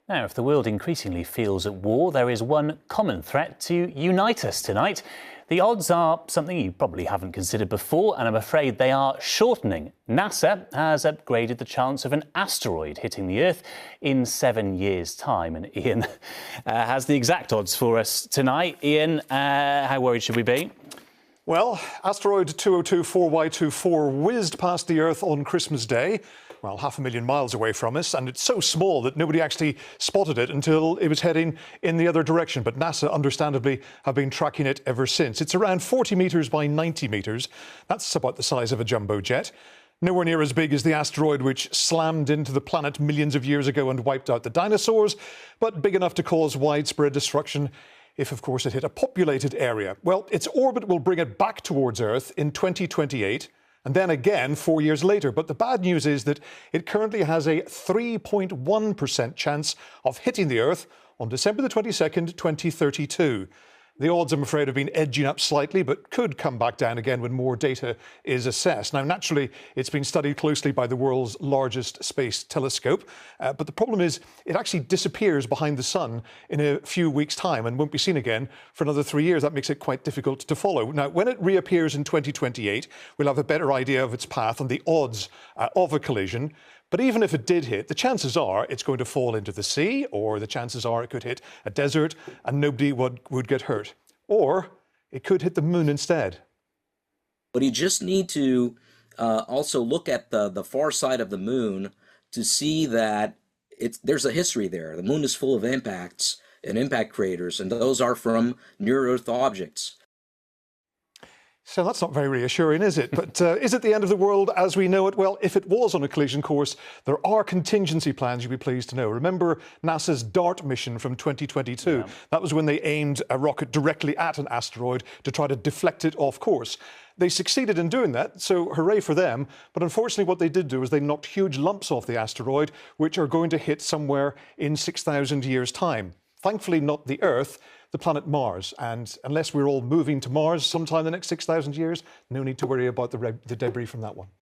Now, if the world increasingly feels at war, there is one common threat to unite us tonight. The odds are something you probably haven't considered before, and I'm afraid they are shortening. NASA has upgraded the chance of an asteroid hitting the Earth in 7 years' time. And Ian has the exact odds for us tonight. Ian, how worried should we be? Well, asteroid 2024Y24 whizzed past the Earth on Christmas Day, well, 500,000 miles away from us, and it's so small that nobody actually spotted it until it was heading in the other direction. But NASA, understandably, have been tracking it ever since. It's around 40 metres by 90 metres. That's about the size of a jumbo jet. Nowhere near as big as the asteroid which slammed into the planet millions of years ago and wiped out the dinosaurs, but big enough to cause widespread destruction if, of course, it hit a populated area. Well, its orbit will bring it back towards Earth in 2028, and then again 4 years later. But the bad news is that it currently has a 3.1% chance of hitting the Earth on December the 22nd, 2032. The odds, I'm afraid, have been edging up slightly, but could come back down again when more data is assessed. Now, naturally, it's been studied closely by the world's largest space telescope, but the problem is it actually disappears behind the sun in a few weeks' time and won't be seen again for another 3 years. That makes it quite difficult to follow. Now, when it reappears in 2028, we'll have a better idea of its path and the odds of a collision. But even if it did hit, the chances are it's going to fall into the sea, or the chances are it could hit a desert and nobody would get hurt. Or it could hit the moon instead. But you just need to also look at the far side of the moon to see that there's a history there. The moon is full of impacts and impact craters, and those are from near-Earth objects. So that's not very reassuring, is it? But is it the end of the world as we know it? Well, if it was on a collision course, there are contingency plans, you'll be pleased to know. Remember NASA's DART mission from 2022? Yeah. That was when they aimed a rocket directly at an asteroid to try to deflect it off course. They succeeded in doing that, so hooray for them. But unfortunately, what they did do is they knocked huge lumps off the asteroid, which are going to hit somewhere in 6,000 years' time. Thankfully, not the Earth, the planet Mars. And unless we're all moving to Mars sometime in the next 6,000 years, no need to worry about the debris from that one.